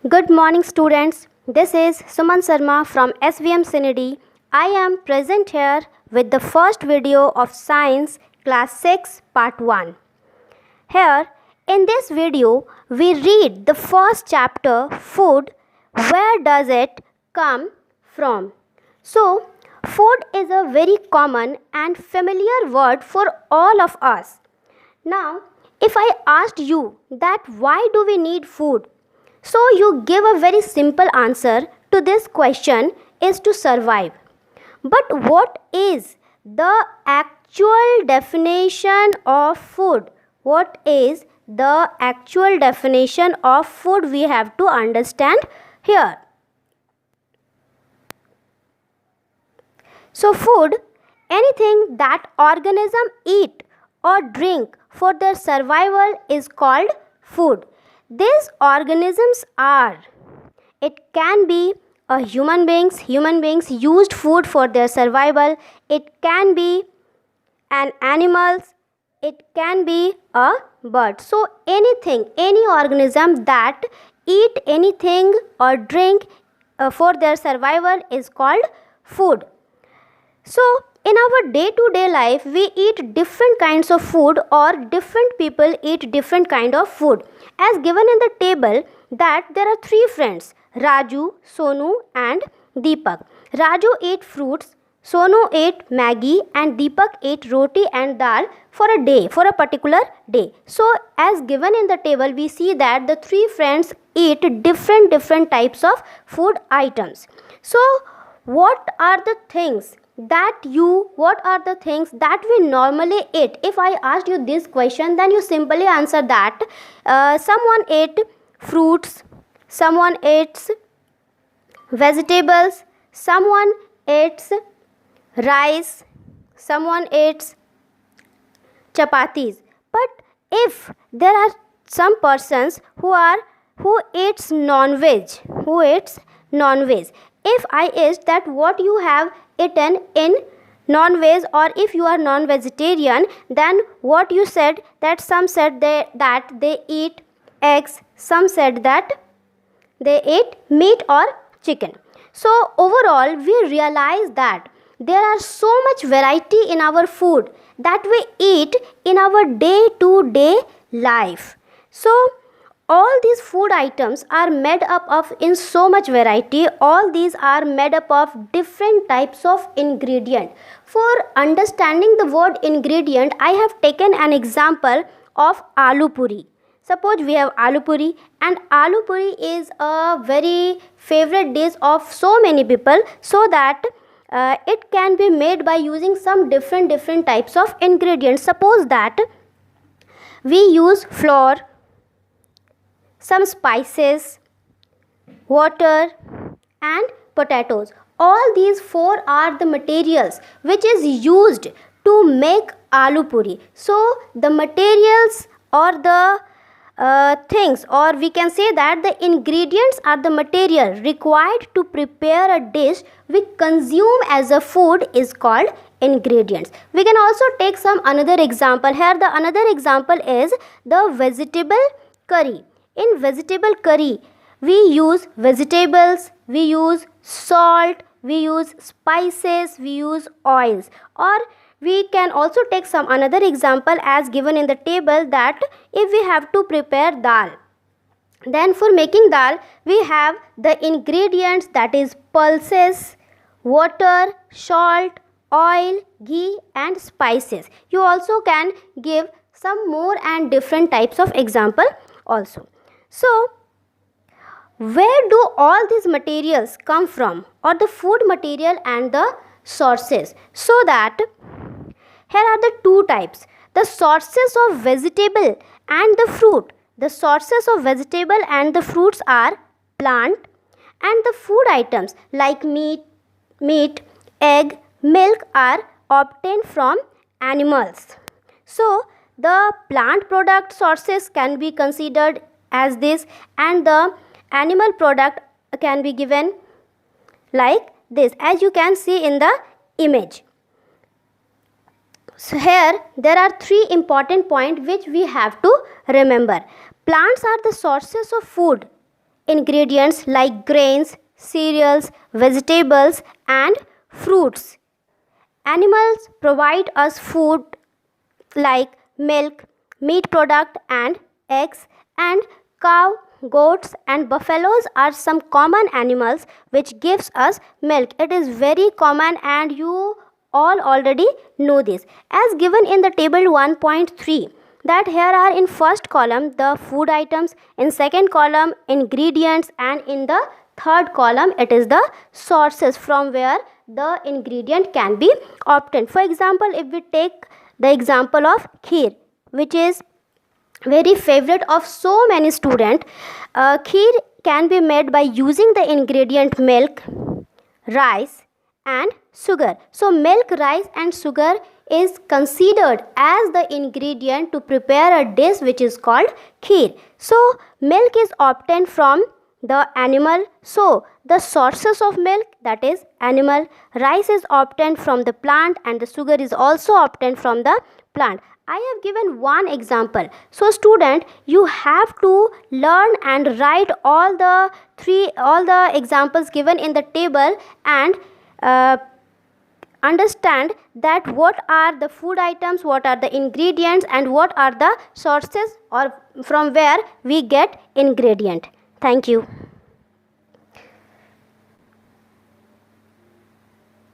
Good morning, students. This is Suman Sharma from SVM Sinidi. I am present here with the first video of Science Class 6 Part 1. Here, in this video, we read the first chapter, Food. Where does it come from? So, food is a very common and familiar word for all of us. Now, if I asked you that why do we need food? So you give a very simple answer to this question is to survive. But what is the actual definition of food? What is the actual definition of food we have to understand here? So food, anything that organism eat or drink for their survival is called food. These organisms are, it can be a human beings used food for their survival. It can be an animals, it can be a bird. So anything, any organism that eat anything or drink for their survival is called food. So in our day-to-day life, we eat different kinds of food or different people eat different kind of food. As given in the table that there are three friends, Raju, Sonu and Deepak. Raju ate fruits, Sonu ate Maggie and Deepak ate roti and dal for a day, for a particular day. So as given in the table, we see that the three friends eat different types of food items. So what are the things that we normally eat? If I asked you this question, then you simply answer that someone ate fruits, someone eats vegetables, someone eats rice, someone eats chapatis. But if there are some persons who eats non-veg, if I ask that what you have eaten in non-veg, or if you are non-vegetarian, then what you said, that some said that they eat eggs, some said that they eat meat or chicken. So overall we realize that there are so much variety in our food that we eat in our day-to-day life. So all these food items are made up of in so much variety. All these are made up of different types of ingredient. For understanding the word ingredient, I have taken an example of aloo puri. Suppose we have aloo puri, and aloo puri is a very favorite dish of so many people, so that it can be made by using some different types of ingredients. Suppose that we use flour, some spices, water and potatoes. All these four are the materials which is used to make aloo puri. So the materials or the things, or we can say that the ingredients are the material required to prepare a dish we consume as a food is called ingredients. We can also take some another example. Here the another example is the vegetable curry. In vegetable curry, we use vegetables, we use salt, we use spices, we use oils. Or we can also take some another example as given in the table, that if we have to prepare dal, then for making dal we have the ingredients, that is pulses, water, salt, oil, ghee and spices. You also can give some more and different types of example also. So where do all these materials come from, or the food material and the sources? So that here are the two types, the sources of vegetable and the fruit. The sources of vegetable and the fruits are plant, and the food items like meat, egg, milk are obtained from animals. So the plant product sources can be considered as this, and the animal product can be given like this, as you can see in the image. So here there are three important points which we have to remember. Plants are the sources of food ingredients like grains, cereals, vegetables, and fruits. Animals provide us food like milk, meat product, and eggs, and cow, goats, and buffaloes are some common animals which gives us milk. It is very common and you all already know this. As given in the table 1.3, that here are in first column the food items, in second column ingredients, and in the third column it is the sources from where the ingredient can be obtained. For example, if we take the example of kheer, which is very favorite of so many students, kheer can be made by using the ingredient milk, rice, and sugar. So milk, rice, and sugar is considered as the ingredient to prepare a dish which is called kheer. So milk is obtained from the animal, so the sources of milk, that is animal, rice is obtained from the plant, and the sugar is also obtained from the plant. I have given one example. So student, you have to learn and write all the examples given in the table, and understand that what are the food items, what are the ingredients, and what are the sources or from where we get ingredient. Thank you.